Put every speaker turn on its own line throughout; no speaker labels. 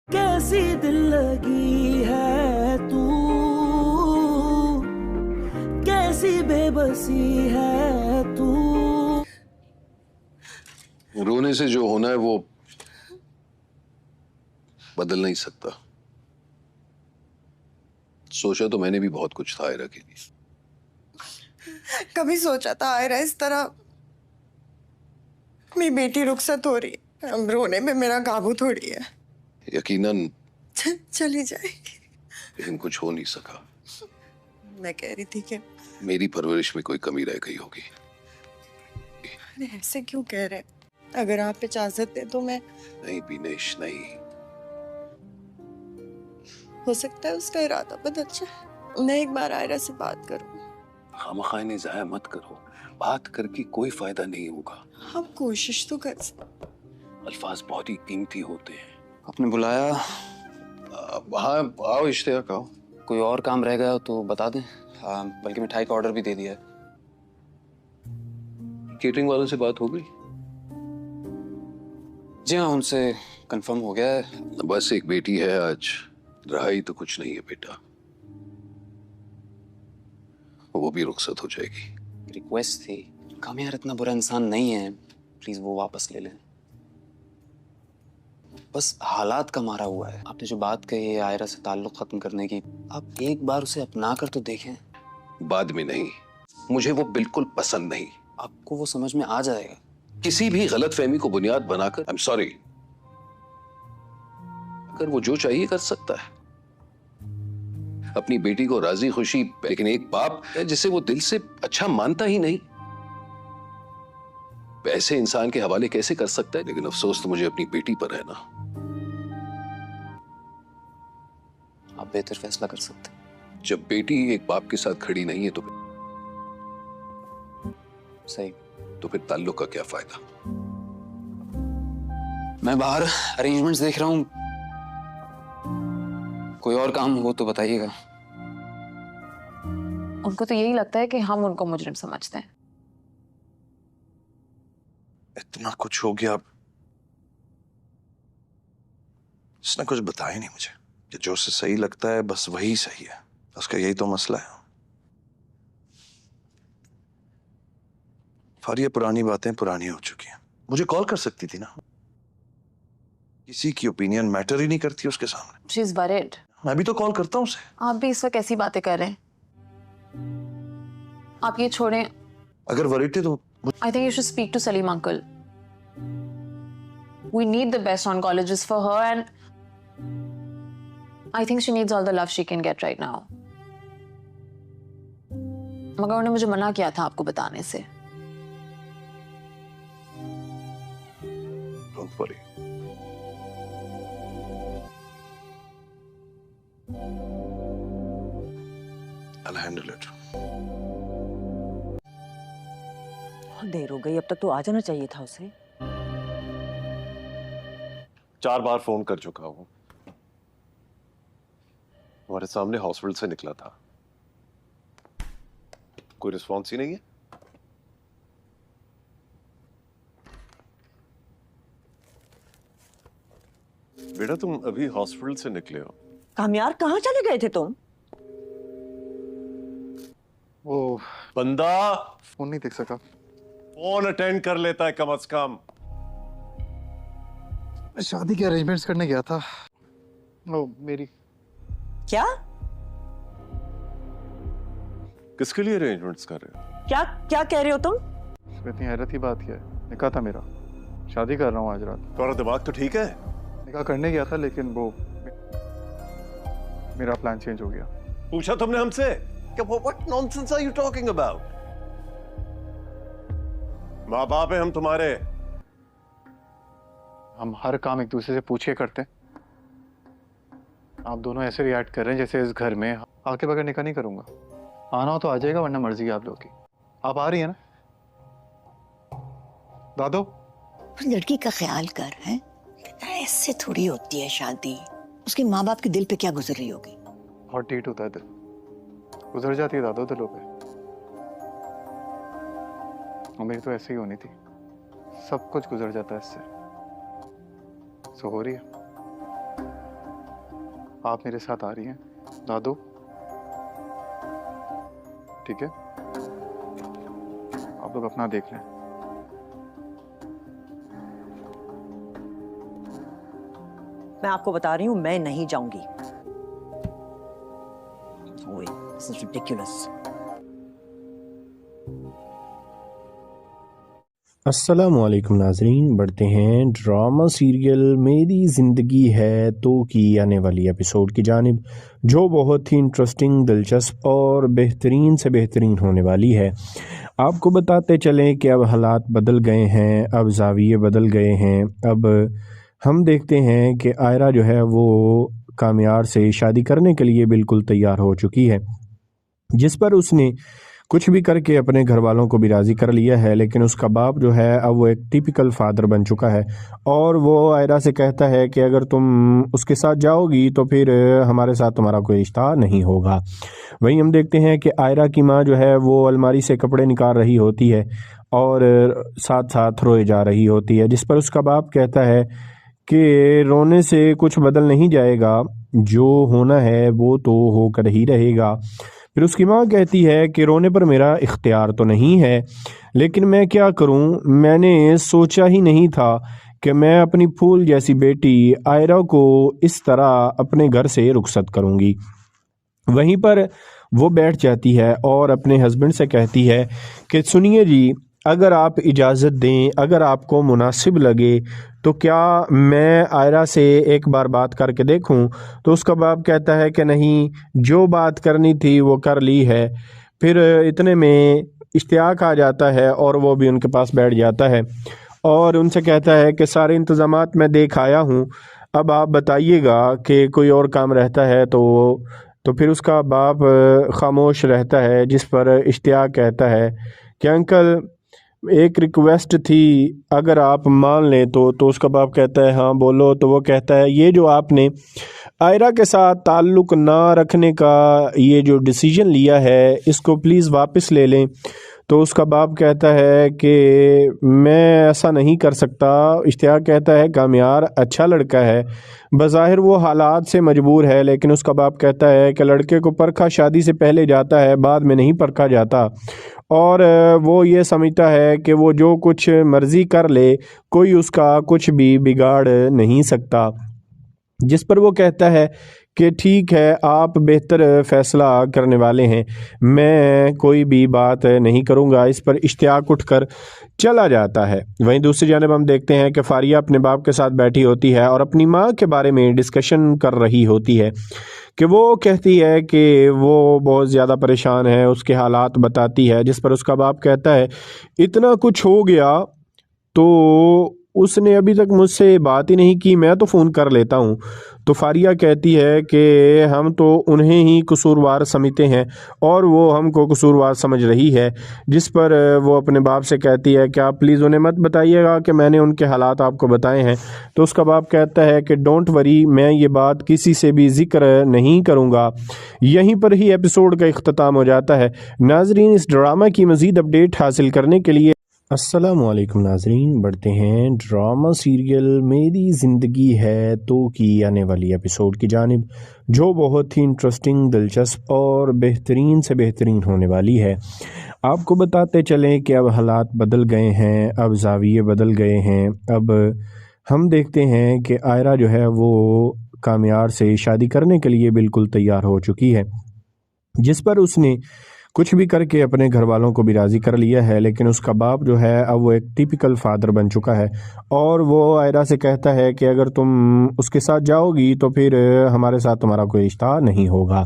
कैसी दिल लगी है तू, कैसी बेबसी है तू।
रोने से जो होना है वो बदल नहीं सकता। सोचा तो मैंने भी बहुत कुछ था आयरा के लिए।
कभी सोचा था आयरा इस तरह मेरी बेटी रुखसत हो रही है, अब रोने में मेरा काबू थोड़ी है।
यकीनन
चली जाएगी।
लेकिन कुछ हो नहीं सका।
मैं कह रही थी कि
मेरी परवरिश में कोई कमी रह गई होगी।
अरे ऐसे क्यों कह रहे हैं? अगर आप इजाजत दे तो मैं,
नहीं बिनेश नहीं।
हो सकता है उसका इरादा बदल जाए। मैं एक बार आयरा से बात करूं।
खामखाने ज़ाया मत करो, बात करके कोई फायदा नहीं होगा।
हम कोशिश तो कर सकते।
अल्फाज बहुत ही कीमती होते हैं।
आपने बुलाया?
हाँ आओ इश्तियाक आओ।
कोई और काम रह गया हो तो बता दें। बल्कि मिठाई का ऑर्डर भी दे दिया है।
केटरिंग वालों से बात हो गई?
जी हाँ, उनसे कंफर्म हो गया है।
बस एक बेटी है, आज रहाई तो कुछ नहीं है बेटा, वो भी रुखसत हो जाएगी।
रिक्वेस्ट थी, कामयार इतना बुरा इंसान नहीं है, प्लीज वो वापस ले लें। बस हालात का मारा हुआ है। आपने जो बात कही है आयरा से ताल्लुक खत्म करने की, आप एक बार उसे अपना कर तो देखें।
बाद में नहीं, मुझे वो बिल्कुल पसंद नहीं।
आपको वो समझ में आ जाएगा।
किसी भी गलतफहमी को बुनियाद बनाकर आई एम सॉरी, अगर वो जो चाहिए कर सकता है अपनी बेटी को राजी खुशी, लेकिन एक बाप है जिसे वो दिल से अच्छा मानता ही नहीं, वैसे इंसान के हवाले कैसे कर सकता है? लेकिन अफसोस तो मुझे अपनी बेटी पर है ना।
आप बेहतर फैसला कर सकते हैं।
जब बेटी एक बाप के साथ खड़ी नहीं है तो
सही।
फिर ताल्लुक का क्या फायदा?
मैं बाहर अरेंजमेंट्स देख रहा हूँ, कोई और काम हो तो बताइएगा।
उनको तो यही लगता है कि हम उनको मुजरिम समझते हैं।
इतना कुछ हो गया, इसने कुछ बताया नहीं मुझे कि जो उसे सही लगता है बस वही सही है। उसका यही तो मसला है। फारिया, पुरानी बातें पुरानी हो चुकी हैं। मुझे कॉल कर सकती थी ना। किसी की ओपिनियन मैटर ही नहीं करती उसके सामने।
She is worried.
मैं भी तो कॉल करता हूँ उसे।
आप भी इस वक्त ऐसी बातें कर रहे हैं। आप ये छोड़ें।
अगर वरीड थे तो
I think you should speak to Salim uncle. We need the best oncologists for her and I think she needs all the love she can get right now. मगर उन्होंने मुझे मना किया था आपको बताने से।
Don't worry. I'll handle it.
बहुत देर हो गई, अब तक तो आ जाना चाहिए था उसे।
4 बार फोन कर चुका हूं। हमारे सामने हॉस्पिटल से निकला था, कोई रिस्पॉन्स ही नहीं है। बेटा तुम अभी हॉस्पिटल से निकले हो?
कामयार, कहाँ चले गए थे तुम?
वो बंदा
फोन नहीं देख सका।
फोन अटेंड कर लेता है कम से कम।
मैं शादी के अरेंजमेंट्स करने गया था। ओ मेरी।
क्या
किसके लिए अरेंजमेंट्स कर रहे हो?
क्या क्या कह रहे हो तुम?
इतनी हैरत की बात क्या है, निकाह था मेरा, शादी कर रहा हूँ आज रात।
तुम्हारा दिमाग तो ठीक है?
निकाह करने गया था लेकिन वो मेरा प्लान चेंज हो गया।
पूछा तुमने हमसे? What nonsense are you talking about? माँ बाप है हम तुम्हारे।
हम हर काम एक दूसरे से पूछे करते हैं। आप दोनों ऐसे रिएक्ट कर रहे हैं जैसे इस घर में आके बगैर निकाह नहीं करूंगा। आना हो तो आ जाएगा, वरना मर्जी है आप लोगों की। आप आ रही है ना दादो?
लड़की का ख्याल कर, है ऐसे थोड़ी होती है शादी। उसके माँ बाप के दिल पे क्या गुजर रही होगी?
बहुत टीट होता है दिल, गुजर जाती है दादो दिलों पे। और मेरी तो ऐसे ही होनी थी, सब कुछ गुजर जाता है इससे। सो हो रही है। आप मेरे साथ आ रही हैं दादू, ठीक है? आप लोग अपना देख लें।
मैं आपको बता रही हूँ, मैं नहीं जाऊंगी। ओए, this is ridiculous.
अस्सलामुअलैकुम नाजरीन, बढ़ते हैं ड्रामा सीरियल मेरी ज़िंदगी है तो की आने वाली एपिसोड की जानिब, जो बहुत ही इंटरेस्टिंग, दिलचस्प और बेहतरीन से बेहतरीन होने वाली है। आपको बताते चलें कि अब हालात बदल गए हैं, अब ज़ाविये बदल गए हैं। अब हम देखते हैं कि आयरा जो है वो कामियार से शादी करने के लिए बिल्कुल तैयार हो चुकी है, जिस पर उसने कुछ भी करके अपने घर वालों को भी राज़ी कर लिया है। लेकिन उसका बाप जो है अब वो एक टिपिकल फादर बन चुका है और वो आयरा से कहता है कि अगर तुम उसके साथ जाओगी तो फिर हमारे साथ तुम्हारा कोई रिश्ता नहीं होगा। वहीं हम देखते हैं कि आयरा की माँ जो है वो अलमारी से कपड़े निकाल रही होती है और साथ साथ रोए जा रही होती है, जिस पर उसका बाप कहता है कि रोने से कुछ बदल नहीं जाएगा, जो होना है वो तो होकर ही रहेगा। फिर उसकी माँ कहती है कि रोने पर मेरा इख्तियार तो नहीं है, लेकिन मैं क्या करूँ, मैंने सोचा ही नहीं था कि मैं अपनी फूल जैसी बेटी आयरा को इस तरह अपने घर से रुखसत करूँगी। वहीं पर वो बैठ जाती है और अपने हस्बैंड से कहती है कि सुनिए जी, अगर आप इजाज़त दें, अगर आपको मुनासिब लगे तो क्या मैं आयरा से एक बार बात करके देखूं। तो उसका बाप कहता है कि नहीं, जो बात करनी थी वो कर ली है। फिर इतने में इश्तियाक आ जाता है और वो भी उनके पास बैठ जाता है और उनसे कहता है कि सारे इंतज़ामात मैं देख आया हूँ, अब आप बताइएगा कि कोई और काम रहता है तो फिर उसका बाप खामोश रहता है, जिस पर इश्तियाक कहता है कि अंकल एक रिक्वेस्ट थी, अगर आप मान लें तो उसका बाप कहता है हाँ बोलो। तो वो कहता है ये जो आपने आयरा के साथ ताल्लुक़ ना रखने का ये जो डिसीजन लिया है, इसको प्लीज़ वापस ले लें। तो उसका बाप कहता है कि मैं ऐसा नहीं कर सकता। इश्तियाक कहता है कामियार अच्छा लड़का है, बज़ाहिर वो हालात से मजबूर है, लेकिन उसका बाप कहता है कि लड़के को परखा शादी से पहले जाता है, बाद में नहीं परखा जाता। और वो ये समझता है कि वो जो कुछ मर्ज़ी कर ले, कोई उसका कुछ भी बिगाड़ नहीं सकता। जिस पर वो कहता है कि ठीक है, आप बेहतर फ़ैसला करने वाले हैं, मैं कोई भी बात नहीं करूंगा। इस पर इश्तियाक उठकर चला जाता है। वहीं दूसरी जानब हम देखते हैं कि फारिया अपने बाप के साथ बैठी होती है और अपनी माँ के बारे में डिस्कशन कर रही होती है कि वो कहती है कि वो बहुत ज़्यादा परेशान है, उसके हालात बताती है। जिस पर उसका बाप कहता है इतना कुछ हो गया तो उसने अभी तक मुझसे बात ही नहीं की, मैं तो फ़ोन कर लेता हूँ। तो फारिया कहती है कि हम तो उन्हें ही कसूरवार समझते हैं और वो हमको कसूरवार समझ रही है। जिस पर वो अपने बाप से कहती है कि आप प्लीज़ उन्हें मत बताइएगा कि मैंने उनके हालात आपको बताए हैं। तो उसका बाप कहता है कि डोंट वरी, मैं ये बात किसी से भी ज़िक्र नहीं करूँगा। यहीं पर ही एपिसोड का इख्तिताम हो जाता है। नाजरीन, इस ड्रामा की मज़ीद अपडेट हासिल करने के लिए अस्सलामुअलैकुम नाजरीन, बढ़ते हैं ड्रामा सीरियल मेरी ज़िंदगी है तो की आने वाली एपिसोड की जानिब, जो बहुत ही इंटरेस्टिंग, दिलचस्प और बेहतरीन से बेहतरीन होने वाली है। आपको बताते चलें कि अब हालात बदल गए हैं, अब ज़ाविये बदल गए हैं। अब हम देखते हैं कि आयरा जो है वो कामियार से शादी करने के लिए बिल्कुल तैयार हो चुकी है, जिस पर उसने कुछ भी करके अपने घर वालों को भी राज़ी कर लिया है। लेकिन उसका बाप जो है अब वो एक टिपिकल फादर बन चुका है और वो आयरा से कहता है कि अगर तुम उसके साथ जाओगी तो फिर हमारे साथ तुम्हारा कोई रिश्ता नहीं होगा।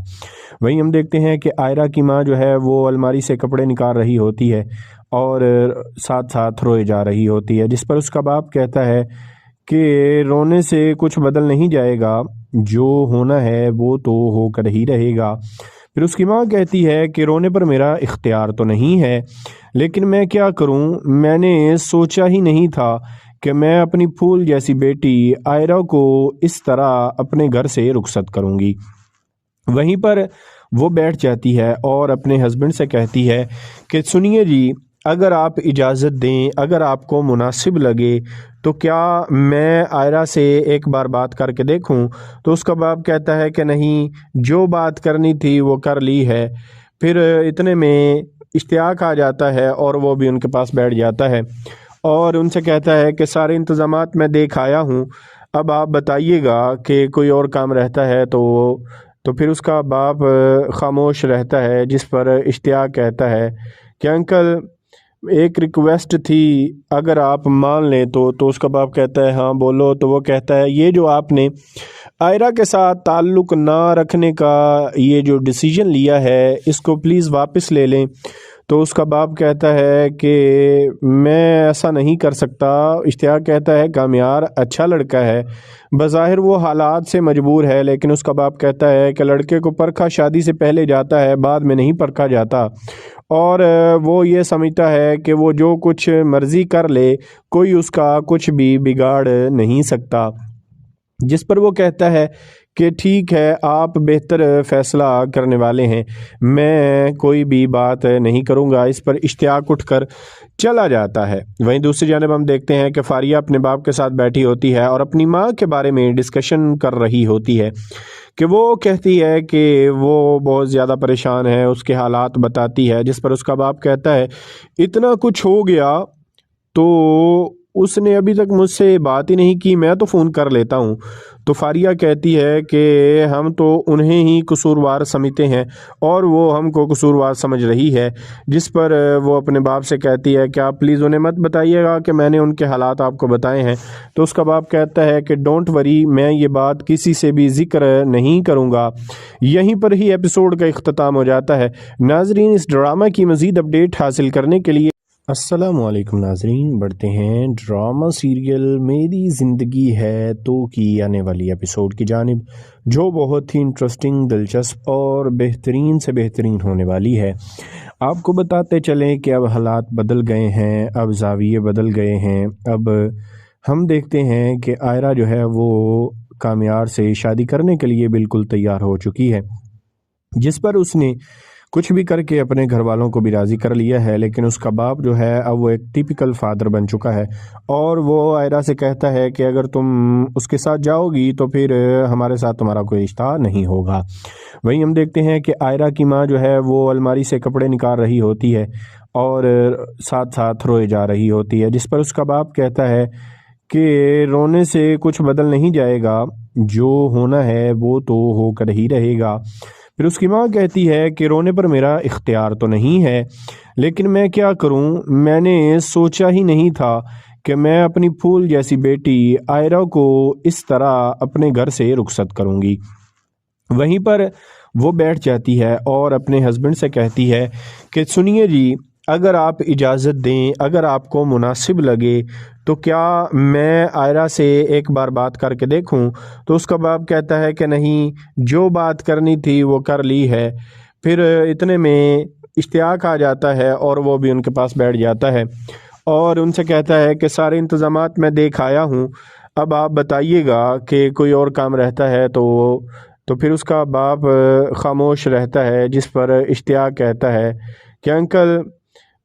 वहीं हम देखते हैं कि आयरा की माँ जो है वो अलमारी से कपड़े निकाल रही होती है और साथ साथ रोए जा रही होती है, जिस पर उसका बाप कहता है कि रोने से कुछ बदल नहीं जाएगा, जो होना है वो तो होकर ही रहेगा। फिर उसकी माँ कहती है कि रोने पर मेरा इख्तियार तो नहीं है, लेकिन मैं क्या करूँ, मैंने सोचा ही नहीं था कि मैं अपनी फूल जैसी बेटी आयरा को इस तरह अपने घर से रुखसत करूँगी। वहीं पर वो बैठ जाती है और अपने हस्बैंड से कहती है कि सुनिए जी, اگر آپ اجازت دیں، اگر آپ کو مناسب لگے تو کیا میں آئرہ سے ایک بار بات کر کے دیکھوں؟ تو اس کا باپ کہتا ہے کہ نہیں، جو بات کرنی تھی وہ کر لی ہے۔ پھر اتنے میں اشتیاق آ جاتا ہے اور وہ بھی ان کے پاس بیٹھ جاتا ہے اور ان سے کہتا ہے کہ سارے انتظامات میں دیکھ آیا ہوں، اب آپ بتائیے گا کہ کوئی اور کام رہتا ہے تو پھر اس کا باپ خاموش رہتا ہے، جس پر اشتیاق کہتا ہے کہ انکل ایک ریکویسٹ تھی، اگر آپ مان لیں تو اس کا باپ کہتا ہے ہاں بولو۔ تو وہ کہتا ہے یہ جو آپ نے آئرہ کے ساتھ تعلق نہ رکھنے کا یہ جو ڈیسیجن لیا ہے اس کو پلیز واپس لے لیں۔ تو اس کا باپ کہتا ہے کہ میں ایسا نہیں کر سکتا۔ اشتیاق کہتا ہے کامیار اچھا لڑکا ہے، بظاہر وہ حالات سے مجبور ہے، لیکن اس کا باپ کہتا ہے کہ لڑکے کو پرکھا شادی سے پہلے جاتا ہے، بعد میں نہیں پرکھا جاتا، اور وہ یہ سمجھتا ہے کہ وہ جو کچھ مرضی کر لے کوئی اس کا کچھ بھی بگاڑ نہیں سکتا، جس پر وہ کہتا ہے کہ ٹھیک ہے، آپ بہتر فیصلہ کرنے والے ہیں، میں کوئی بھی بات نہیں کروں گا۔ اس پر اشتیاق اٹھ کر چلا جاتا ہے۔ وہیں دوسری جانب ہم دیکھتے ہیں کہ فاریہ اپنے باپ کے ساتھ بیٹھی ہوتی ہے اور اپنی ماں کے بارے میں ڈسکشن کر رہی ہوتی ہے کہ وہ کہتی ہے کہ وہ بہت زیادہ پریشان ہے، اس کے حالات بتاتی ہے، جس پر اس کا باپ کہتا ہے اتنا کچھ ہو گیا تو اس نے ابھی تک مجھ سے بات ہی نہیں کی، میں تو فون کر لیتا ہوں۔ تو فاریہ کہتی ہے کہ ہم تو انہیں ہی قصوروار سمجھتے ہیں اور وہ ہم کو قصوروار سمجھ رہی ہے، جس پر وہ اپنے باپ سے کہتی ہے کہ آپ پلیز انہیں مت بتائیے گا کہ میں نے ان کے حالات آپ کو بتائے ہیں۔ تو اس کا باپ کہتا ہے کہ ڈونٹ وری، میں یہ بات کسی سے بھی ذکر نہیں کروں گا۔ یہیں پر ہی ایپیسوڈ کا اختتام ہو جاتا ہے۔ ناظرین، اس ڈرامہ کی مزید اپڈیٹ حاصل کرنے کے لیے السلام علیکم ناظرین، بڑھتے ہیں ڈرامہ سیریل میری زندگی ہے تو کی آنے والی ایپیسوڈ کی جانب، جو بہت ہی انٹرسٹنگ، دلچسپ اور بہترین سے بہترین ہونے والی ہے۔ آپ کو بتاتے چلیں کہ اب حالات بدل گئے ہیں، اب زاویے بدل گئے ہیں۔ اب ہم دیکھتے ہیں کہ آئرہ جو ہے وہ کامیار سے شادی کرنے کے لیے بالکل تیار ہو چکی ہے، جس پر اس نے کچھ بھی کر کے اپنے گھر والوں کو بھی راضی کر لیا ہے، لیکن اس کا باپ جو ہے اب وہ ایک ٹیپیکل فادر بن چکا ہے اور وہ آئرہ سے کہتا ہے کہ اگر تم اس کے ساتھ جاؤ گی تو پھر ہمارے ساتھ تمہارا کوئی رشتہ نہیں ہوگا۔ وہیں ہم دیکھتے ہیں کہ آئرہ کی ماں جو ہے وہ الماری سے کپڑے نکال رہی ہوتی ہے اور ساتھ ساتھ روئے جا رہی ہوتی ہے، جس پر اس کا باپ کہتا ہے کہ رونے سے کچھ بدل نہیں جائے گا، جو ہونا ہے وہ تو ہو کر ہی رہے گا۔ پھر اس کی ماں کہتی ہے کہ رونے پر میرا اختیار تو نہیں ہے، لیکن میں کیا کروں، میں نے سوچا ہی نہیں تھا کہ میں اپنی پھول جیسی بیٹی آئرہ کو اس طرح اپنے گھر سے رخصت کروں گی۔ وہیں پر وہ بیٹھ جاتی ہے اور اپنے ہسبینڈ سے کہتی ہے کہ سنیے جی، اگر آپ اجازت دیں، اگر آپ کو مناسب لگے تو کیا میں آئرہ سے ایک بار بات کر کے دیکھوں؟ تو اس کا باپ کہتا ہے کہ نہیں، جو بات کرنی تھی وہ کر لی ہے۔ پھر اتنے میں اشتیاق آ جاتا ہے اور وہ بھی ان کے پاس بیٹھ جاتا ہے اور ان سے کہتا ہے کہ سارے انتظامات میں دیکھ آیا ہوں، اب آپ بتائیے گا کہ کوئی اور کام رہتا ہے تو پھر اس کا باپ خاموش رہتا ہے، جس پر اشتیاق کہتا ہے کہ انکل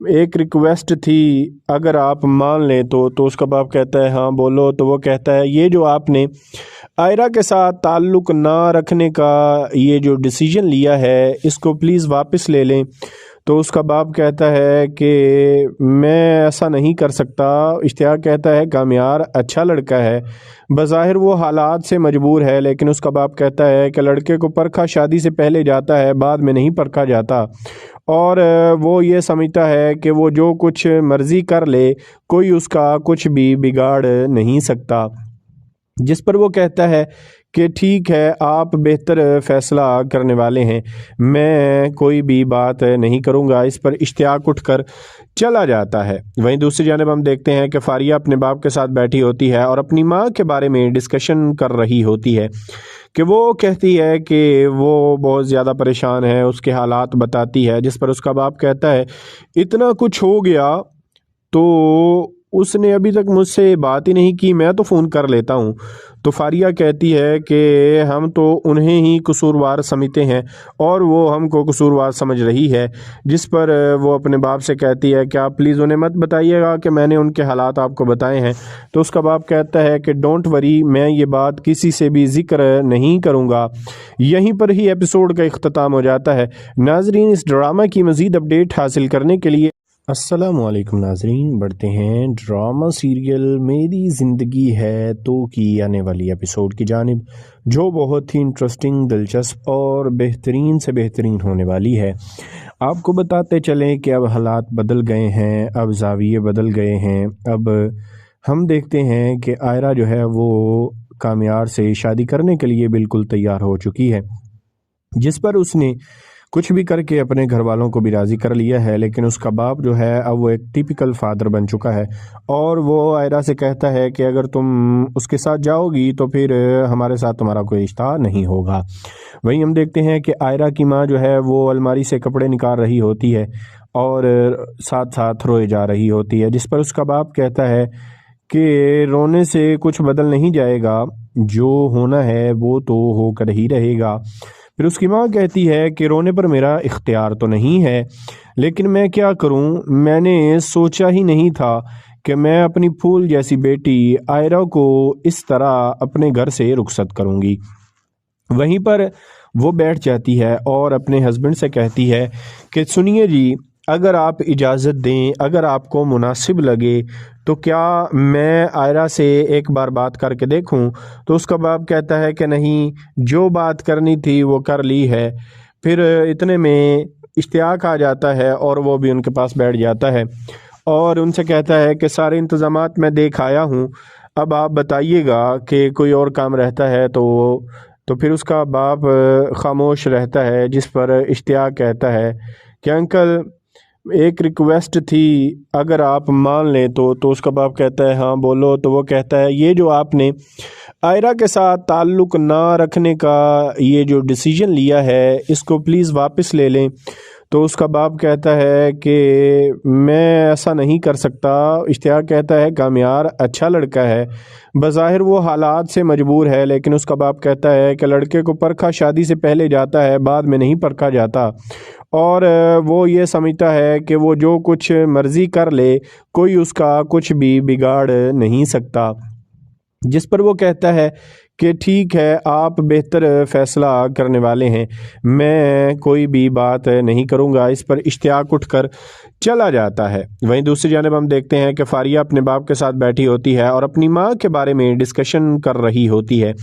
ایک ریکویسٹ تھی، اگر آپ مان لیں تو اس کا باپ کہتا ہے ہاں بولو۔ تو وہ کہتا ہے یہ جو آپ نے آئرہ کے ساتھ تعلق نہ رکھنے کا یہ جو ڈیسیجن لیا ہے اس کو پلیز واپس لے لیں۔ تو اس کا باپ کہتا ہے کہ میں ایسا نہیں کر سکتا۔ اشتیاق کہتا ہے کامیار اچھا لڑکا ہے، بظاہر وہ حالات سے مجبور ہے، لیکن اس کا باپ کہتا ہے کہ لڑکے کو پرکھا شادی سے پہلے جاتا ہے، بعد میں نہیں پرکھا جاتا، اور وہ یہ سمجھتا ہے کہ وہ جو کچھ مرضی کر لے کوئی اس کا کچھ بھی بگاڑ نہیں سکتا، جس پر وہ کہتا ہے کہ ٹھیک ہے، آپ بہتر فیصلہ کرنے والے ہیں، میں کوئی بھی بات نہیں کروں گا۔ اس پر اشتیاق اٹھ کر چلا جاتا ہے۔ وہیں دوسری جانب ہم دیکھتے ہیں کہ فاریہ اپنے باپ کے ساتھ بیٹھی ہوتی ہے اور اپنی ماں کے بارے میں ڈسکشن کر رہی ہوتی ہے کہ وہ کہتی ہے کہ وہ بہت زیادہ پریشان ہے، اس کے حالات بتاتی ہے، جس پر اس کا باپ کہتا ہے اتنا کچھ ہو گیا تو उसने अभी तक मुझसे बात ही नहीं की, मैं तो फ़ोन कर लेता हूँ। तो फारिया कहती है कि हम तो उन्हें ही कसूरवार समझते हैं और वो हमको कसूरवार समझ रही है, जिस पर वो अपने बाप से कहती है कि आप प्लीज़ उन्हें मत बताइएगा कि मैंने उनके हालात आपको बताए हैं। तो उसका बाप कहता है कि डोंट वरी, मैं ये बात किसी से भी ज़िक्र नहीं करूँगा। यहीं पर ही एपिसोड का इख्तिताम हो जाता है। नाजरीन, इस ड्रामा की मज़ीद अपडेट हासिल करने के लिए अस्सलामुअलैकुम नाजरीन, बढ़ते हैं ड्रामा सीरियल मेरी ज़िंदगी है तो की आने वाली एपिसोड की जानिब, जो बहुत ही इंटरेस्टिंग, दिलचस्प और बेहतरीन से बेहतरीन होने वाली है। आपको बताते चलें कि अब हालात बदल गए हैं, अब ज़ाविये बदल गए हैं। अब हम देखते हैं कि आयरा जो है वो कामियार से शादी करने के लिए बिल्कुल तैयार हो चुकी है, जिस पर उसने कुछ भी करके अपने घर वालों को भी राज़ी कर लिया है। लेकिन उसका बाप जो है अब वो एक टिपिकल फादर बन चुका है और वो आयरा से कहता है कि अगर तुम उसके साथ जाओगी तो फिर हमारे साथ तुम्हारा कोई रिश्ता नहीं होगा। वहीं हम देखते हैं कि आयरा की माँ जो है वो अलमारी से कपड़े निकाल रही होती है और साथ साथ रोए जा रही होती है, जिस पर उसका बाप कहता है कि रोने से कुछ बदल नहीं जाएगा, जो होना है वो तो होकर ही रहेगा। फिर उसकी माँ कहती है कि रोने पर मेरा इख्तियार तो नहीं है, लेकिन मैं क्या करूँ, मैंने सोचा ही नहीं था कि मैं अपनी फूल जैसी बेटी आयरा को इस तरह अपने घर से रुखसत करूँगी। वहीं पर वो बैठ जाती है और अपने हस्बैंड से कहती है कि सुनिए जी, अगर आप इजाज़त दें, अगर आपको मुनासिब लगे तो क्या मैं आयरा से एक बार बात करके देखूं। तो उसका बाप कहता है कि नहीं, जो बात करनी थी वो कर ली है। फिर इतने में इश्तियाक आ जाता है और वो भी उनके पास बैठ जाता है और उनसे कहता है कि सारे इंतज़ामात मैं देख आया हूँ, अब आप बताइएगा कि कोई और काम रहता है तो फिर उसका बाप खामोश रहता है, जिस पर इश्तियाक कहता है कि अंकल एक रिक्वेस्ट थी, अगर आप मान लें तो उसका बाप कहता है हाँ बोलो। तो वो कहता है ये जो आपने आयरा के साथ ताल्लुक़ ना रखने का ये जो डिसीजन लिया है, इसको प्लीज़ वापस ले लें। तो उसका बाप कहता है कि मैं ऐसा नहीं कर सकता। इश्तियाक कहता है कामियार अच्छा लड़का है, बज़ाहिर वो हालात से मजबूर है, लेकिन उसका बाप कहता है कि लड़के को परखा शादी से पहले जाता है, बाद में नहीं परखा जाता। और वो ये समझता है कि वो जो कुछ मर्ज़ी कर ले, कोई उसका कुछ भी बिगाड़ नहीं सकता। जिस पर वो कहता है कि ठीक है, आप बेहतर फ़ैसला करने वाले हैं, मैं कोई भी बात नहीं करूँगा। इस पर इश्तियाक उठकर चला जाता है। वहीं दूसरी जानिब हम देखते हैं कि फारिया अपने बाप के साथ बैठी होती है और अपनी माँ के बारे में डिस्कशन कर रही होती है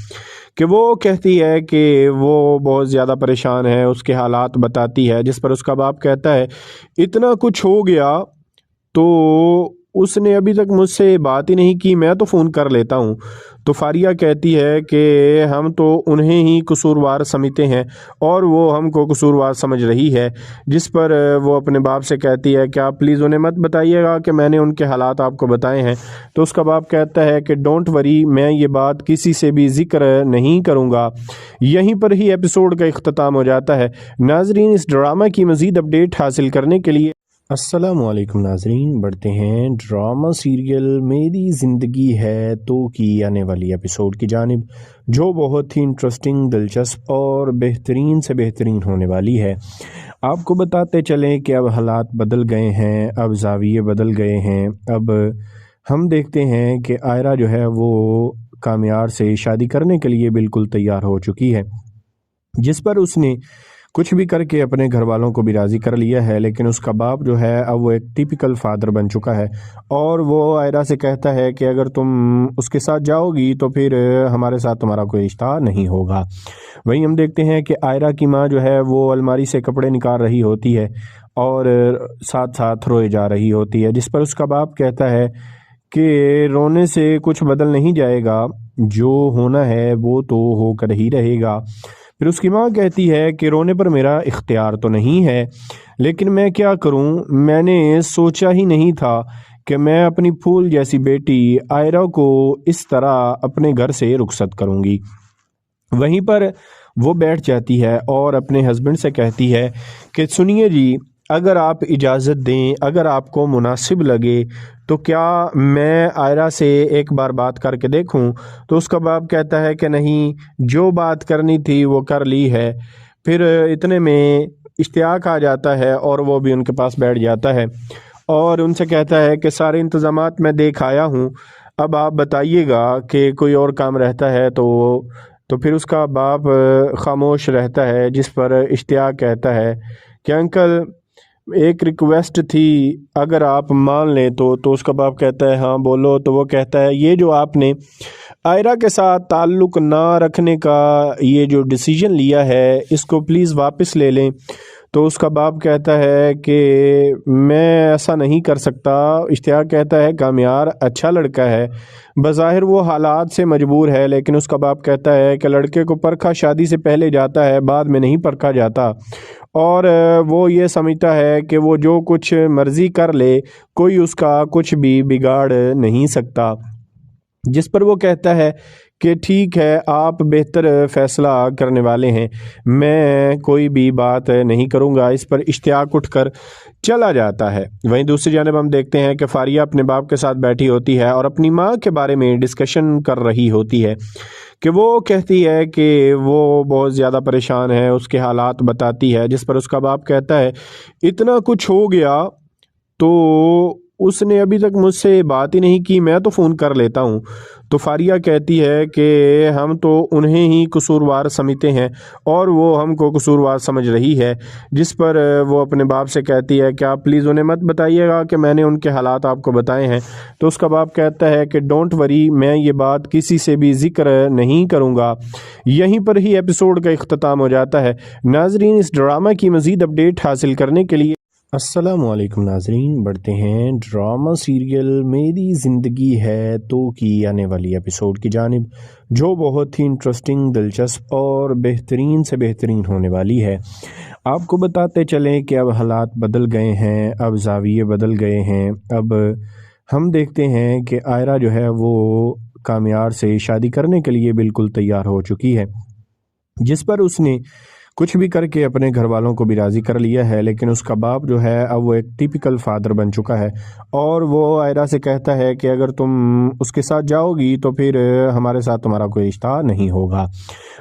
कि वो कहती है कि वो बहुत ज़्यादा परेशान है, उसके हालात बताती है। जिस पर उसका बाप कहता है इतना कुछ हो गया तो उसने अभी तक मुझसे बात ही नहीं की, मैं तो फ़ोन कर लेता हूँ। तो फारिया कहती है कि हम तो उन्हें ही कसूरवार समझते हैं और वो हमको कसूरवार समझ रही है, जिस पर वो अपने बाप से कहती है कि आप प्लीज़ उन्हें मत बताइएगा कि मैंने उनके हालात आपको बताए हैं। तो उसका बाप कहता है कि डोंट वरी, मैं ये बात किसी से भी ज़िक्र नहीं करूँगा। यहीं पर ही एपिसोड का इख्तिताम हो जाता है। नाजरीन, इस ड्रामा की मज़ीद अपडेट हासिल करने के लिए अस्सलामुअलैकुम नाजरीन, बढ़ते हैं ड्रामा सीरियल मेरी ज़िंदगी है तो की आने वाली एपिसोड की जानिब, जो बहुत ही इंटरेस्टिंग, दिलचस्प और बेहतरीन से बेहतरीन होने वाली है। आपको बताते चलें कि अब हालात बदल गए हैं, अब ज़ाविये बदल गए हैं। अब हम देखते हैं कि आयरा जो है वो कामियार से शादी करने के लिए बिल्कुल तैयार हो चुकी है, जिस पर उसने कुछ भी करके अपने घर वालों को भी राज़ी कर लिया है। लेकिन उसका बाप जो है अब वो एक टिपिकल फादर बन चुका है और वो आयरा से कहता है कि अगर तुम उसके साथ जाओगी तो फिर हमारे साथ तुम्हारा कोई रिश्ता नहीं होगा। वहीं हम देखते हैं कि आयरा की माँ जो है वो अलमारी से कपड़े निकाल रही होती है और साथ साथ रोए जा रही होती है, जिस पर उसका बाप कहता है कि रोने से कुछ बदल नहीं जाएगा, जो होना है वो तो होकर ही रहेगा। फिर उसकी माँ कहती है कि रोने पर मेरा इख्तियार तो नहीं है, लेकिन मैं क्या करूँ, मैंने सोचा ही नहीं था कि मैं अपनी फूल जैसी बेटी आयरा को इस तरह अपने घर से रुखसत करूँगी। वहीं पर वो बैठ जाती है और अपने हस्बैंड से कहती है कि सुनिए जी, اگر آپ اجازت دیں، اگر آپ کو مناسب لگے تو کیا میں آئرہ سے ایک بار بات کر کے دیکھوں؟ تو اس کا باپ کہتا ہے کہ نہیں، جو بات کرنی تھی وہ کر لی ہے۔ پھر اتنے میں اشتیاق آ جاتا ہے اور وہ بھی ان کے پاس بیٹھ جاتا ہے اور ان سے کہتا ہے کہ سارے انتظامات میں دیکھ آیا ہوں، اب آپ بتائیے گا کہ کوئی اور کام رہتا ہے تو پھر اس کا باپ خاموش رہتا ہے، جس پر اشتیاق کہتا ہے کہ انکل ایک ریکویسٹ تھی، اگر آپ مان لیں تو اس کا باپ کہتا ہے ہاں بولو۔ تو وہ کہتا ہے یہ جو آپ نے آئرہ کے ساتھ تعلق نہ رکھنے کا یہ جو ڈیسیجن لیا ہے اس کو پلیز واپس لے لیں۔ تو اس کا باپ کہتا ہے کہ میں ایسا نہیں کر سکتا۔ اشتیاق کہتا ہے کامیار اچھا لڑکا ہے، بظاہر وہ حالات سے مجبور ہے، لیکن اس کا باپ کہتا ہے کہ لڑکے کو پرکھا شادی سے پہلے جاتا ہے، بعد میں نہیں پرکھا جاتا، اور وہ یہ سمجھتا ہے کہ وہ جو کچھ مرضی کر لے کوئی اس کا کچھ بھی بگاڑ نہیں سکتا، جس پر وہ کہتا ہے کہ ٹھیک ہے، آپ بہتر فیصلہ کرنے والے ہیں، میں کوئی بھی بات نہیں کروں گا۔ اس پر اشتیاق اٹھ کر چلا جاتا ہے۔ وہیں دوسری جانب ہم دیکھتے ہیں کہ فاریہ اپنے باپ کے ساتھ بیٹھی ہوتی ہے اور اپنی ماں کے بارے میں ڈسکشن کر رہی ہوتی ہے کہ وہ کہتی ہے کہ وہ بہت زیادہ پریشان ہے، اس کے حالات بتاتی ہے، جس پر اس کا باپ کہتا ہے اتنا کچھ ہو گیا تو اس نے ابھی تک مجھ سے بات ہی نہیں کی، میں تو فون کر لیتا ہوں۔ تو فاریہ کہتی ہے کہ ہم تو انہیں ہی قصوروار سمجھتے ہیں اور وہ ہم کو قصوروار سمجھ رہی ہے، جس پر وہ اپنے باپ سے کہتی ہے کہ آپ پلیز انہیں مت بتائیے گا کہ میں نے ان کے حالات آپ کو بتائے ہیں۔ تو اس کا باپ کہتا ہے کہ ڈونٹ وری، میں یہ بات کسی سے بھی ذکر نہیں کروں گا۔ یہیں پر ہی ایپیسوڈ کا اختتام ہو جاتا ہے۔ ناظرین، اس ڈرامہ کی مزید اپڈیٹ حاصل کرنے کے لیے السلام علیکم ناظرین، بڑھتے ہیں ڈرامہ سیریل میری زندگی ہے تو کی آنے والی ایپیسوڈ کی جانب، جو بہت ہی انٹرسٹنگ، دلچسپ اور بہترین سے بہترین ہونے والی ہے۔ آپ کو بتاتے چلیں کہ اب حالات بدل گئے ہیں، اب زاویے بدل گئے ہیں۔ اب ہم دیکھتے ہیں کہ آئرہ جو ہے وہ کامیار سے شادی کرنے کے لیے بالکل تیار ہو چکی ہے، جس پر اس نے کچھ بھی کر کے اپنے گھر والوں کو بھی راضی کر لیا ہے، لیکن اس کا باپ جو ہے اب وہ ایک ٹیپیکل فادر بن چکا ہے اور وہ آئرہ سے کہتا ہے کہ اگر تم اس کے ساتھ جاؤ گی تو پھر ہمارے ساتھ تمہارا کوئی رشتہ نہیں ہوگا۔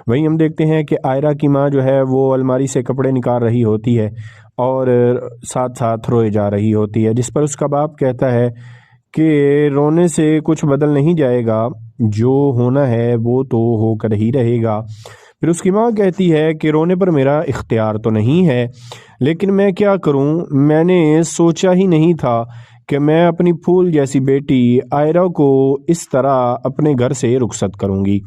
وہیں ہم دیکھتے ہیں کہ آئرہ کی ماں جو ہے وہ الماری سے کپڑے نکال رہی ہوتی ہے اور ساتھ ساتھ روئے جا رہی ہوتی ہے، جس پر اس کا باپ کہتا ہے کہ رونے سے کچھ بدل نہیں جائے گا، جو ہونا ہے وہ تو ہو کر ہی رہے گا۔ پھر اس کی ماں کہتی ہے کہ رونے پر میرا اختیار تو نہیں ہے، لیکن میں کیا کروں، میں نے سوچا ہی نہیں تھا کہ میں اپنی پھول جیسی بیٹی آئرہ کو اس طرح اپنے گھر سے رخصت کروں گی۔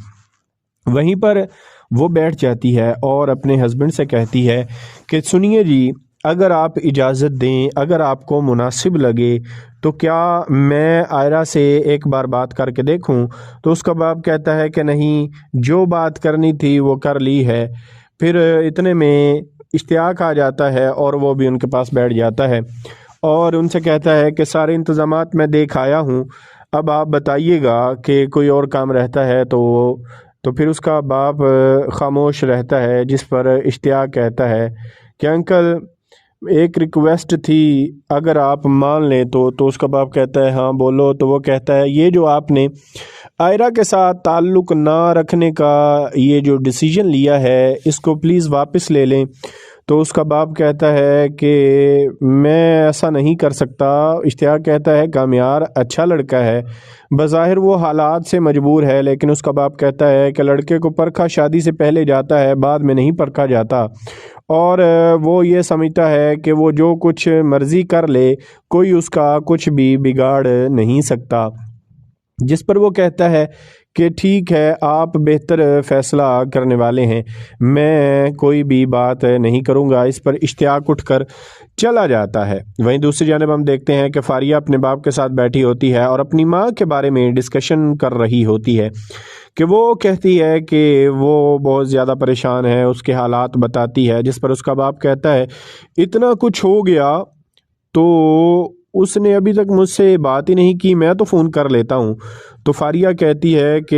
وہیں پر وہ بیٹھ جاتی ہے اور اپنے ہسبینڈ سے کہتی ہے کہ سنیے جی، اگر آپ اجازت دیں، اگر آپ کو مناسب لگے تو کیا میں آئرہ سے ایک بار بات کر کے دیکھوں؟ تو اس کا باپ کہتا ہے کہ نہیں، جو بات کرنی تھی وہ کر لی ہے۔ پھر اتنے میں اشتیاق آ جاتا ہے اور وہ بھی ان کے پاس بیٹھ جاتا ہے اور ان سے کہتا ہے کہ سارے انتظامات میں دیکھ آیا ہوں، اب آپ بتائیے گا کہ کوئی اور کام رہتا ہے تو پھر اس کا باپ خاموش رہتا ہے، جس پر اشتیاق کہتا ہے کہ انکل ایک ریکویسٹ تھی، اگر آپ مان لیں تو اس کا باپ کہتا ہے ہاں بولو۔ تو وہ کہتا ہے یہ جو آپ نے آئرہ کے ساتھ تعلق نہ رکھنے کا یہ جو ڈیسیجن لیا ہے اس کو پلیز واپس لے لیں۔ تو اس کا باپ کہتا ہے کہ میں ایسا نہیں کر سکتا۔ اشتیاق کہتا ہے کامیار اچھا لڑکا ہے، بظاہر وہ حالات سے مجبور ہے، لیکن اس کا باپ کہتا ہے کہ لڑکے کو پرکھا شادی سے پہلے جاتا ہے، بعد میں نہیں پرکھا جاتا، اور وہ یہ سمجھتا ہے کہ وہ جو کچھ مرضی کر لے کوئی اس کا کچھ بھی بگاڑ نہیں سکتا، جس پر وہ کہتا ہے کہ ٹھیک ہے، آپ بہتر فیصلہ کرنے والے ہیں، میں کوئی بھی بات نہیں کروں گا۔ اس پر اشتیاق اٹھ کر چلا جاتا ہے۔ وہیں دوسری جانب ہم دیکھتے ہیں کہ فاریہ اپنے باپ کے ساتھ بیٹھی ہوتی ہے اور اپنی ماں کے بارے میں ڈسکشن کر رہی ہوتی ہے کہ وہ کہتی ہے کہ وہ بہت زیادہ پریشان ہے، اس کے حالات بتاتی ہے، جس پر اس کا باپ کہتا ہے اتنا کچھ ہو گیا تو उसने अभी तक मुझसे बात ही नहीं की, मैं तो फ़ोन कर लेता हूँ। तो फारिया कहती है कि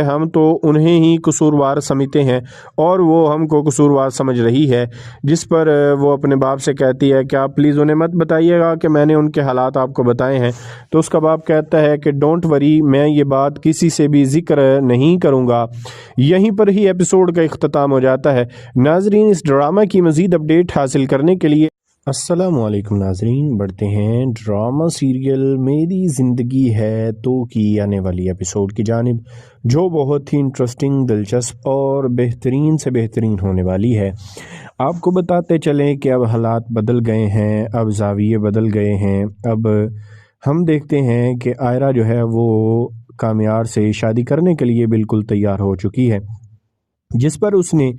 हम तो उन्हें ही कसूरवार समझते हैं और वो हमको कसूरवार समझ रही है, जिस पर वो अपने बाप से कहती है कि आप प्लीज़ उन्हें मत बताइएगा कि मैंने उनके हालात आपको बताए हैं। तो उसका बाप कहता है कि डोंट वरी, मैं ये बात किसी से भी ज़िक्र नहीं करूँगा। यहीं पर ही एपिसोड का इख्तिताम हो जाता है। नाजरीन, इस ड्रामा की मज़ीद अपडेट हासिल करने के लिए अस्सलामुअलैकुम नाजरीन, बढ़ते हैं ड्रामा सीरियल मेरी ज़िंदगी है तो की आने वाली एपिसोड की जानिब, जो बहुत ही इंटरेस्टिंग, दिलचस्प और बेहतरीन से बेहतरीन होने वाली है। आपको बताते चलें कि अब हालात बदल गए हैं, अब ज़ाविये बदल गए हैं। अब हम देखते हैं कि आयरा जो है वो कामियार से शादी करने के लिए बिल्कुल तैयार हो चुकी है, जिस पर उसने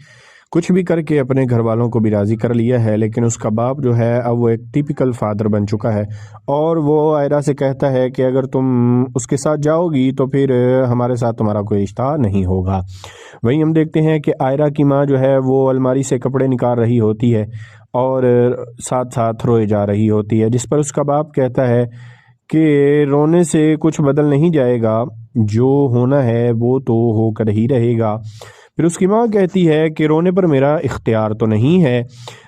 कुछ भी करके अपने घर वालों को भी राज़ी कर लिया है। लेकिन उसका बाप जो है अब वो एक टिपिकल फादर बन चुका है और वो आयरा से कहता है कि अगर तुम उसके साथ जाओगी तो फिर हमारे साथ तुम्हारा कोई रिश्ता नहीं होगा। वहीं हम देखते हैं कि आयरा की माँ जो है वो अलमारी से कपड़े निकाल रही होती है और साथ साथ रोए जा रही होती है, जिस पर उसका बाप कहता है कि रोने से कुछ बदल नहीं जाएगा, जो होना है वो तो होकर ही रहेगा। फिर उसकी माँ कहती है कि रोने पर मेरा इख्तियार तो नहीं है,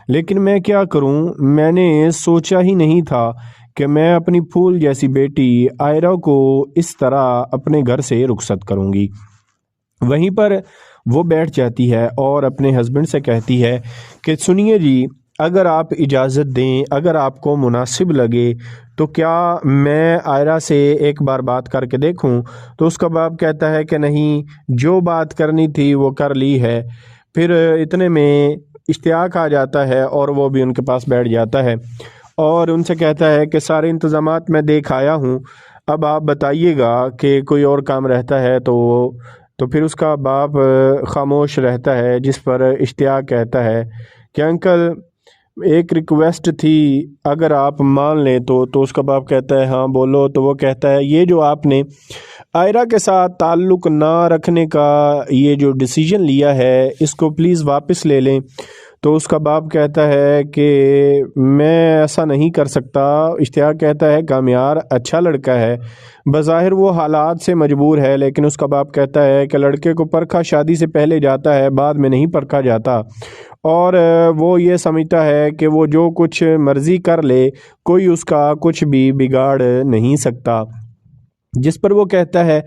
लेकिन मैं क्या करूँ, मैंने सोचा ही नहीं था कि मैं अपनी फूल जैसी बेटी आयरा को इस तरह अपने घर से रुखसत करूँगी। वहीं पर वो बैठ जाती है और अपने हस्बैंड से कहती है कि सुनिए जी, अगर आप इजाज़त दें, अगर आपको मुनासिब लगे तो क्या मैं आयरा से एक बार बात करके देखूं। तो उसका बाप कहता है कि नहीं, जो बात करनी थी वो कर ली है। फिर इतने में इश्तियाक आ जाता है और वो भी उनके पास बैठ जाता है और उनसे कहता है कि सारे इंतज़ामात मैं देख आया हूँ, अब आप बताइएगा कि कोई और काम रहता है तो फिर उसका बाप खामोश रहता है, जिस पर इश्तियाक कहता है कि अंकल एक रिक्वेस्ट थी, अगर आप मान लें तो उसका बाप कहता है हाँ बोलो। तो वो कहता है ये जो आपने आयरा के साथ ताल्लुक़ ना रखने का ये जो डिसीजन लिया है, इसको प्लीज़ वापस ले लें। तो उसका बाप कहता है कि मैं ऐसा नहीं कर सकता। इश्तियाक कहता है कामियार अच्छा लड़का है, बज़ाहिर वो हालात से मजबूर है, लेकिन उसका बाप कहता है कि लड़के को परखा शादी से पहले जाता है, बाद में नहीं परखा जाता, और वो ये समझता है कि वो जो कुछ मर्ज़ी कर ले, कोई उसका कुछ भी बिगाड़ नहीं सकता। जिस पर वो कहता है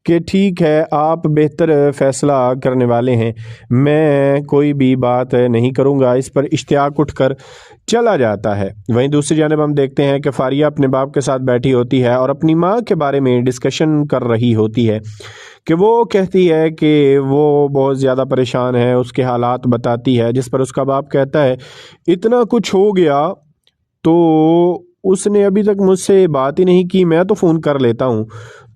कि ठीक है, आप बेहतर फ़ैसला करने वाले हैं, मैं कोई भी बात नहीं करूँगा। इस पर इश्तियाक उठकर चला जाता है। वहीं दूसरी जानिब हम देखते हैं कि फारिया अपने बाप के साथ बैठी होती है और अपनी माँ के बारे में डिस्कशन कर रही होती है कि वो कहती है कि वो बहुत ज़्यादा परेशान है, उसके हालात बताती है। जिस पर उसका बाप कहता है इतना कुछ हो गया तो उसने अभी तक मुझसे बात ही नहीं की, मैं तो फ़ोन कर लेता हूँ।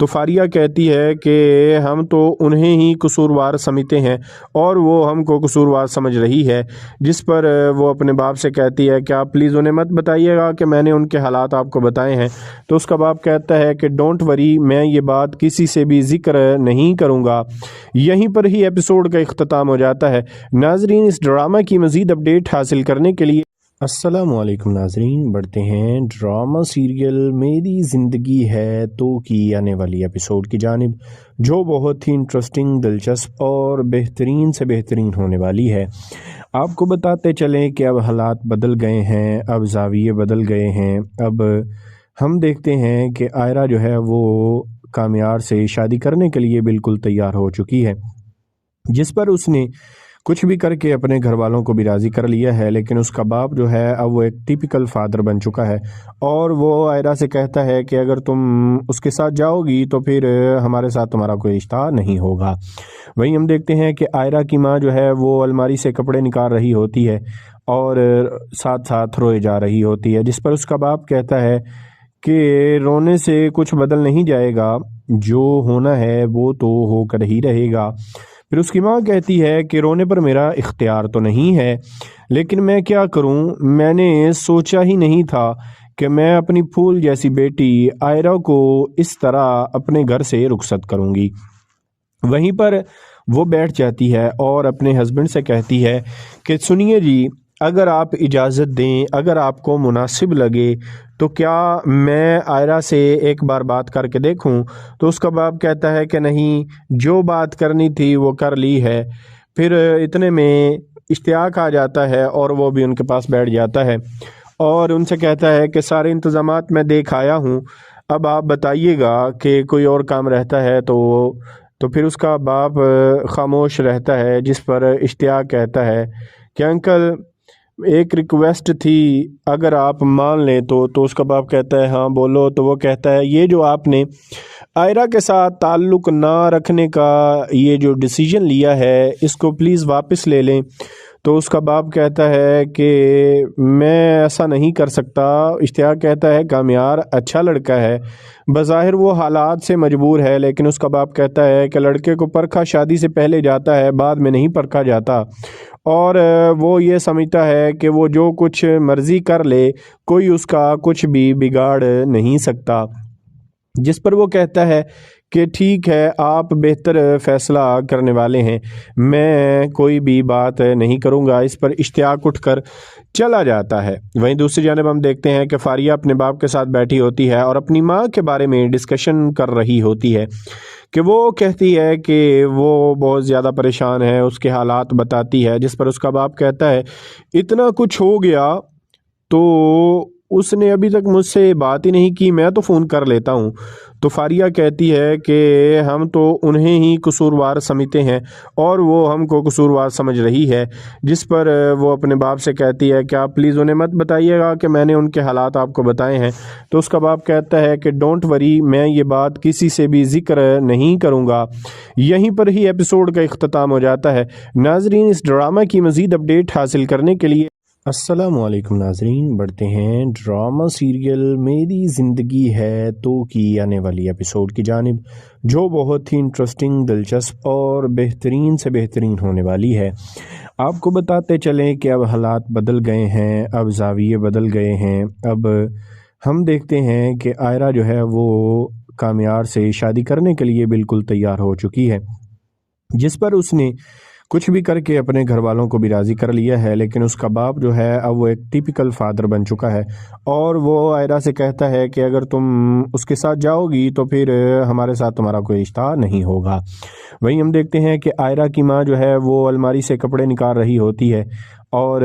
तो फारिया कहती है कि हम तो उन्हें ही कसूरवार समझते हैं और वो हमको कसूरवार समझ रही है, जिस पर वो अपने बाप से कहती है कि आप प्लीज़ उन्हें मत बताइएगा कि मैंने उनके हालात आपको बताए हैं। तो उसका बाप कहता है कि डोंट वरी, मैं ये बात किसी से भी ज़िक्र नहीं करूँगा। यहीं पर ही एपिसोड का इख्तिताम हो जाता है। नाजरीन, इस ड्रामा की मज़ीद अपडेट हासिल करने के लिए अस्सलामुअलैकुम नाजरीन, बढ़ते हैं ड्रामा सीरियल मेरी ज़िंदगी है तो की आने वाली एपिसोड की जानिब, जो बहुत ही इंटरेस्टिंग, दिलचस्प और बेहतरीन से बेहतरीन होने वाली है। आपको बताते चलें कि अब हालात बदल गए हैं, अब ज़ाविये बदल गए हैं। अब हम देखते हैं कि आयरा जो है वो कामियार से शादी करने के लिए बिल्कुल तैयार हो चुकी है, जिस पर उसने कुछ भी करके अपने घर वालों को भी राज़ी कर लिया है। लेकिन उसका बाप जो है अब वो एक टिपिकल फादर बन चुका है और वो आयरा से कहता है कि अगर तुम उसके साथ जाओगी तो फिर हमारे साथ तुम्हारा कोई रिश्ता नहीं होगा। वहीं हम देखते हैं कि आयरा की माँ जो है वो अलमारी से कपड़े निकाल रही होती है और साथ साथ रोए जा रही होती है, जिस पर उसका बाप कहता है कि रोने से कुछ बदल नहीं जाएगा, जो होना है वो तो होकर ही रहेगा। फिर उसकी माँ कहती है कि रोने पर मेरा इख्तियार तो नहीं है, लेकिन मैं क्या करूँ, मैंने सोचा ही नहीं था कि मैं अपनी फूल जैसी बेटी आयरा को इस तरह अपने घर से रुखसत करूँगी। वहीं पर वो बैठ जाती है और अपने हस्बैंड से कहती है कि सुनिए जी, اگر آپ اجازت دیں، اگر آپ کو مناسب لگے تو کیا میں آئرہ سے ایک بار بات کر کے دیکھوں؟ تو اس کا باپ کہتا ہے کہ نہیں، جو بات کرنی تھی وہ کر لی ہے۔ پھر اتنے میں اشتیاق آ جاتا ہے اور وہ بھی ان کے پاس بیٹھ جاتا ہے اور ان سے کہتا ہے کہ سارے انتظامات میں دیکھ آیا ہوں، اب آپ بتائیے گا کہ کوئی اور کام رہتا ہے تو پھر اس کا باپ خاموش رہتا ہے، جس پر اشتیاق کہتا ہے کہ انکل ایک ریکویسٹ تھی، اگر آپ مان لیں تو اس کا باپ کہتا ہے ہاں بولو۔ تو وہ کہتا ہے یہ جو آپ نے آئرہ کے ساتھ تعلق نہ رکھنے کا یہ جو ڈیسیجن لیا ہے اس کو پلیز واپس لے لیں۔ تو اس کا باپ کہتا ہے کہ میں ایسا نہیں کر سکتا۔ اشتیاق کہتا ہے کامیار اچھا لڑکا ہے، بظاہر وہ حالات سے مجبور ہے، لیکن اس کا باپ کہتا ہے کہ لڑکے کو پرکھا شادی سے پہلے جاتا ہے، بعد میں نہیں پرکھا جاتا، اور وہ یہ سمجھتا ہے کہ وہ جو کچھ مرضی کر لے کوئی اس کا کچھ بھی بگاڑ نہیں سکتا، جس پر وہ کہتا ہے کہ ٹھیک ہے، آپ بہتر فیصلہ کرنے والے ہیں، میں کوئی بھی بات نہیں کروں گا۔ اس پر اشتیاق اٹھ کر چلا جاتا ہے۔ وہیں دوسری جانب ہم دیکھتے ہیں کہ فاریہ اپنے باپ کے ساتھ بیٹھی ہوتی ہے اور اپنی ماں کے بارے میں ڈسکشن کر رہی ہوتی ہے کہ وہ کہتی ہے کہ وہ بہت زیادہ پریشان ہے، اس کے حالات بتاتی ہے، جس پر اس کا باپ کہتا ہے اتنا کچھ ہو گیا تو اس نے ابھی تک مجھ سے بات ہی نہیں کی، میں تو فون کر لیتا ہوں۔ تو فاریہ کہتی ہے کہ ہم تو انہیں ہی قصوروار سمجھتے ہیں اور وہ ہم کو قصوروار سمجھ رہی ہے، جس پر وہ اپنے باپ سے کہتی ہے کہ آپ پلیز انہیں مت بتائیے گا کہ میں نے ان کے حالات آپ کو بتائے ہیں۔ تو اس کا باپ کہتا ہے کہ ڈونٹ وری، میں یہ بات کسی سے بھی ذکر نہیں کروں گا۔ یہیں پر ہی ایپیسوڈ کا اختتام ہو جاتا ہے۔ ناظرین، اس ڈرامہ کی مزید اپڈیٹ حاصل کرنے کے لیے السلام علیکم ناظرین، بڑھتے ہیں ڈرامہ سیریل میری زندگی ہے تو کی آنے والی ایپیسوڈ کی جانب، جو بہت ہی انٹرسٹنگ، دلچسپ اور بہترین سے بہترین ہونے والی ہے۔ آپ کو بتاتے چلیں کہ اب حالات بدل گئے ہیں، اب زاویے بدل گئے ہیں۔ اب ہم دیکھتے ہیں کہ آئرہ جو ہے وہ کامیار سے شادی کرنے کے لیے بالکل تیار ہو چکی ہے، جس پر اس نے کچھ بھی کر کے اپنے گھر والوں کو بھی راضی کر لیا ہے، لیکن اس کا باپ جو ہے اب وہ ایک ٹیپیکل فادر بن چکا ہے اور وہ آئرہ سے کہتا ہے کہ اگر تم اس کے ساتھ جاؤ گی تو پھر ہمارے ساتھ تمہارا کوئی رشتہ نہیں ہوگا۔ وہیں ہم دیکھتے ہیں کہ آئرہ کی ماں جو ہے وہ الماری سے کپڑے نکال رہی ہوتی ہے اور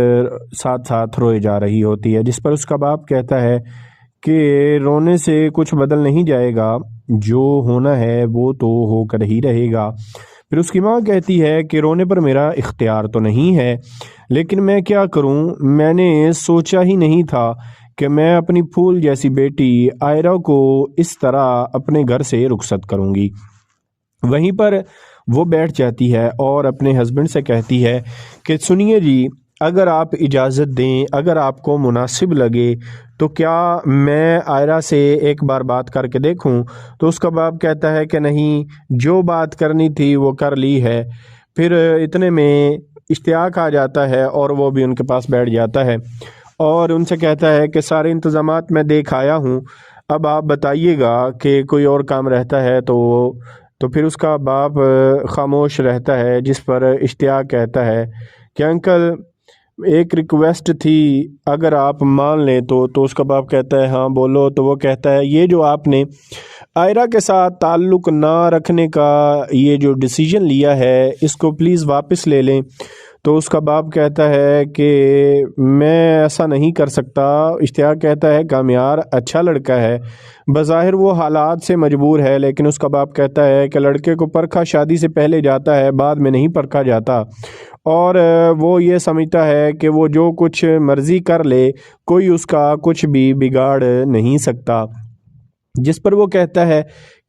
ساتھ ساتھ روئے جا رہی ہوتی ہے، جس پر اس کا باپ کہتا ہے کہ رونے سے کچھ بدل نہیں جائے گا، جو ہونا ہے وہ تو ہو کر ہی رہے گا۔ پھر اس کی ماں کہتی ہے کہ رونے پر میرا اختیار تو نہیں ہے، لیکن میں کیا کروں، میں نے سوچا ہی نہیں تھا کہ میں اپنی پھول جیسی بیٹی آئرہ کو اس طرح اپنے گھر سے رخصت کروں گی۔ وہیں پر وہ بیٹھ جاتی ہے اور اپنے ہسبینڈ سے کہتی ہے کہ سنیے جی، اگر آپ اجازت دیں، اگر آپ کو مناسب لگے تو کیا میں آئرہ سے ایک بار بات کر کے دیکھوں؟ تو اس کا باپ کہتا ہے کہ نہیں، جو بات کرنی تھی وہ کر لی ہے۔ پھر اتنے میں اشتیاق آ جاتا ہے اور وہ بھی ان کے پاس بیٹھ جاتا ہے اور ان سے کہتا ہے کہ سارے انتظامات میں دیکھ آیا ہوں، اب آپ بتائیے گا کہ کوئی اور کام رہتا ہے تو پھر اس کا باپ خاموش رہتا ہے، جس پر اشتیاق کہتا ہے کہ انکل ایک ریکویسٹ تھی، اگر آپ مان لیں تو اس کا باپ کہتا ہے ہاں بولو۔ تو وہ کہتا ہے یہ جو آپ نے آئرہ کے ساتھ تعلق نہ رکھنے کا یہ جو ڈیسیجن لیا ہے اس کو پلیز واپس لے لیں۔ تو اس کا باپ کہتا ہے کہ میں ایسا نہیں کر سکتا۔ اشتیاق کہتا ہے کامیار اچھا لڑکا ہے، بظاہر وہ حالات سے مجبور ہے، لیکن اس کا باپ کہتا ہے کہ لڑکے کو پرکھا شادی سے پہلے جاتا ہے، بعد میں نہیں پرکھا جاتا، اور وہ یہ سمجھتا ہے کہ وہ جو کچھ مرضی کر لے کوئی اس کا کچھ بھی بگاڑ نہیں سکتا، جس پر وہ کہتا ہے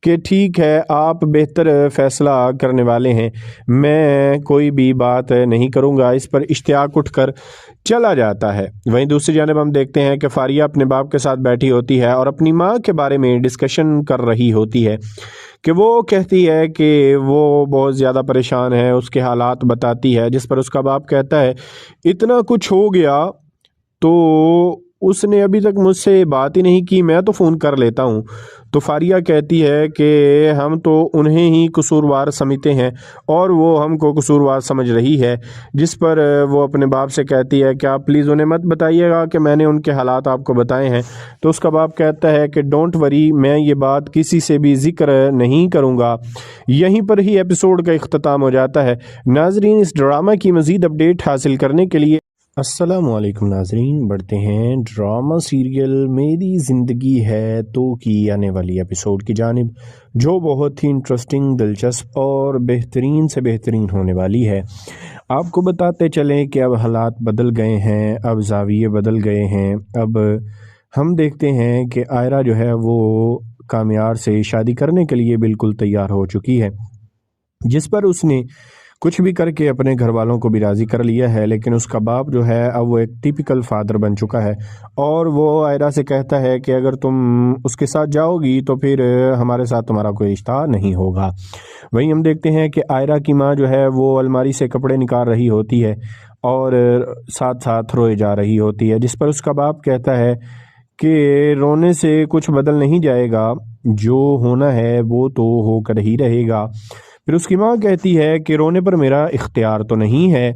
کہ ٹھیک ہے، آپ بہتر فیصلہ کرنے والے ہیں، میں کوئی بھی بات نہیں کروں گا۔ اس پر اشتیاق اٹھ کر چلا جاتا ہے۔ وہیں دوسری جانب ہم دیکھتے ہیں کہ فاریہ اپنے باپ کے ساتھ بیٹھی ہوتی ہے اور اپنی ماں کے بارے میں ڈسکشن کر رہی ہوتی ہے کہ وہ کہتی ہے کہ وہ بہت زیادہ پریشان ہے، اس کے حالات بتاتی ہے، جس پر اس کا باپ کہتا ہے اتنا کچھ ہو گیا تو اس نے ابھی تک مجھ سے بات ہی نہیں کی، میں تو فون کر لیتا ہوں۔ تو فاریہ کہتی ہے کہ ہم تو انہیں ہی قصوروار سمجھتے ہیں اور وہ ہم کو قصوروار سمجھ رہی ہے، جس پر وہ اپنے باپ سے کہتی ہے کہ آپ پلیز انہیں مت بتائیے گا کہ میں نے ان کے حالات آپ کو بتائے ہیں۔ تو اس کا باپ کہتا ہے کہ ڈونٹ وری، میں یہ بات کسی سے بھی ذکر نہیں کروں گا۔ یہیں پر ہی ایپیسوڈ کا اختتام ہو جاتا ہے۔ ناظرین، اس ڈرامہ کی مزید اپڈیٹ حاصل کرنے کے لیے السلام علیکم ناظرین، بڑھتے ہیں ڈرامہ سیریل میری زندگی ہے تو کی آنے والی ایپیسوڈ کی جانب، جو بہت ہی انٹرسٹنگ، دلچسپ اور بہترین سے بہترین ہونے والی ہے۔ آپ کو بتاتے چلیں کہ اب حالات بدل گئے ہیں، اب زاویے بدل گئے ہیں۔ اب ہم دیکھتے ہیں کہ آئرہ جو ہے وہ کامیار سے شادی کرنے کے لیے بالکل تیار ہو چکی ہے، جس پر اس نے کچھ بھی کر کے اپنے گھر والوں کو بھی راضی کر لیا ہے، لیکن اس کا باپ جو ہے اب وہ ایک ٹیپیکل فادر بن چکا ہے اور وہ آئرہ سے کہتا ہے کہ اگر تم اس کے ساتھ جاؤ گی تو پھر ہمارے ساتھ تمہارا کوئی رشتہ نہیں ہوگا۔ وہیں ہم دیکھتے ہیں کہ آئرہ کی ماں جو ہے وہ الماری سے کپڑے نکال رہی ہوتی ہے اور ساتھ ساتھ روئے جا رہی ہوتی ہے، جس پر اس کا باپ کہتا ہے کہ رونے سے کچھ بدل نہیں جائے گا، جو ہونا ہے وہ تو ہو کر ہی رہے گا۔ پھر اس کی ماں کہتی ہے کہ رونے پر میرا اختیار تو نہیں ہے،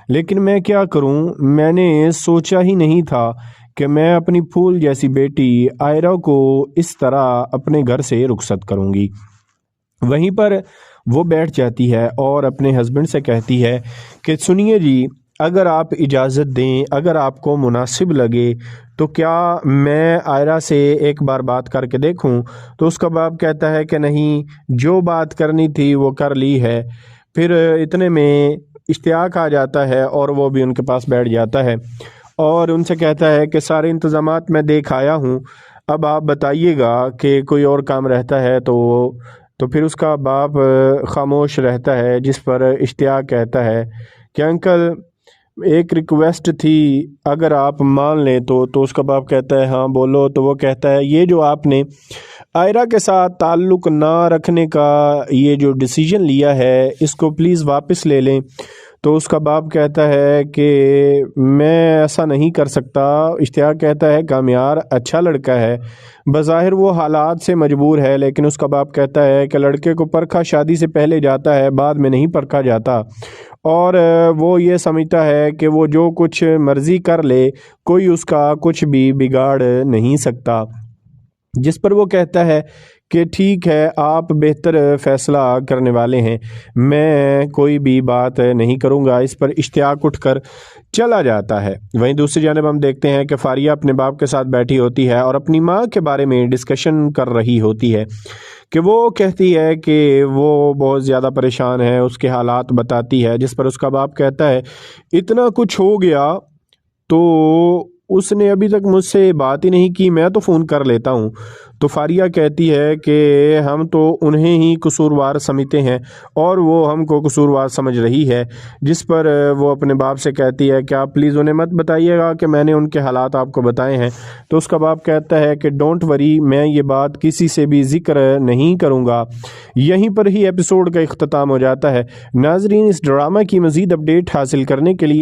لیکن میں کیا کروں، میں نے سوچا ہی نہیں تھا کہ میں اپنی پھول جیسی بیٹی آئرہ کو اس طرح اپنے گھر سے رخصت کروں گی۔ وہیں پر وہ بیٹھ جاتی ہے اور اپنے ہسبینڈ سے کہتی ہے کہ سنیے جی، اگر آپ اجازت دیں، اگر آپ کو مناسب لگے تو کیا میں آئرہ سے ایک بار بات کر کے دیکھوں؟ تو اس کا باپ کہتا ہے کہ نہیں، جو بات کرنی تھی وہ کر لی ہے۔ پھر اتنے میں اشتیاق آ جاتا ہے اور وہ بھی ان کے پاس بیٹھ جاتا ہے اور ان سے کہتا ہے کہ سارے انتظامات میں دیکھ آیا ہوں، اب آپ بتائیے گا کہ کوئی اور کام رہتا ہے تو پھر اس کا باپ خاموش رہتا ہے، جس پر اشتیاق کہتا ہے کہ انکل ایک ریکویسٹ تھی، اگر آپ مان لیں تو اس کا باپ کہتا ہے ہاں بولو۔ تو وہ کہتا ہے یہ جو آپ نے آئرہ کے ساتھ تعلق نہ رکھنے کا یہ جو ڈیسیژن لیا ہے، اس کو پلیز واپس لے لیں۔ تو اس کا باپ کہتا ہے کہ میں ایسا نہیں کر سکتا۔ اشتیاق کہتا ہے کامیار اچھا لڑکا ہے، بظاہر وہ حالات سے مجبور ہے، لیکن اس کا باپ کہتا ہے کہ لڑکے کو پرکھا شادی سے پہلے جاتا ہے، بعد میں نہیں پرکھا جاتا، اور وہ یہ سمجھتا ہے کہ وہ جو کچھ مرضی کر لے، کوئی اس کا کچھ بھی بگاڑ نہیں سکتا۔ جس پر وہ کہتا ہے کہ ٹھیک ہے، آپ بہتر فیصلہ کرنے والے ہیں، میں کوئی بھی بات نہیں کروں گا۔ اس پر اشتیاق اٹھ کر چلا جاتا ہے۔ وہیں دوسری جانب ہم دیکھتے ہیں کہ فاریہ اپنے باپ کے ساتھ بیٹھی ہوتی ہے اور اپنی ماں کے بارے میں ڈسکشن کر رہی ہوتی ہے کہ وہ کہتی ہے کہ وہ بہت زیادہ پریشان ہے، اس کے حالات بتاتی ہے، جس پر اس کا باپ کہتا ہے اتنا کچھ ہو گیا تو اس نے ابھی تک مجھ سے بات ہی نہیں کی، میں تو فون کر لیتا ہوں۔ تو فاریہ کہتی ہے کہ ہم تو انہیں ہی قصوروار سمجھتے ہیں اور وہ ہم کو قصوروار سمجھ رہی ہے، جس پر وہ اپنے باپ سے کہتی ہے کہ آپ پلیز انہیں مت بتائیے گا کہ میں نے ان کے حالات آپ کو بتائے ہیں۔ تو اس کا باپ کہتا ہے کہ ڈونٹ وری، میں یہ بات کسی سے بھی ذکر نہیں کروں گا۔ یہیں پر ہی ایپیسوڈ کا اختتام ہو جاتا ہے۔ ناظرین، اس ڈرامہ کی مزید اپڈیٹ حاصل کرنے کے لیے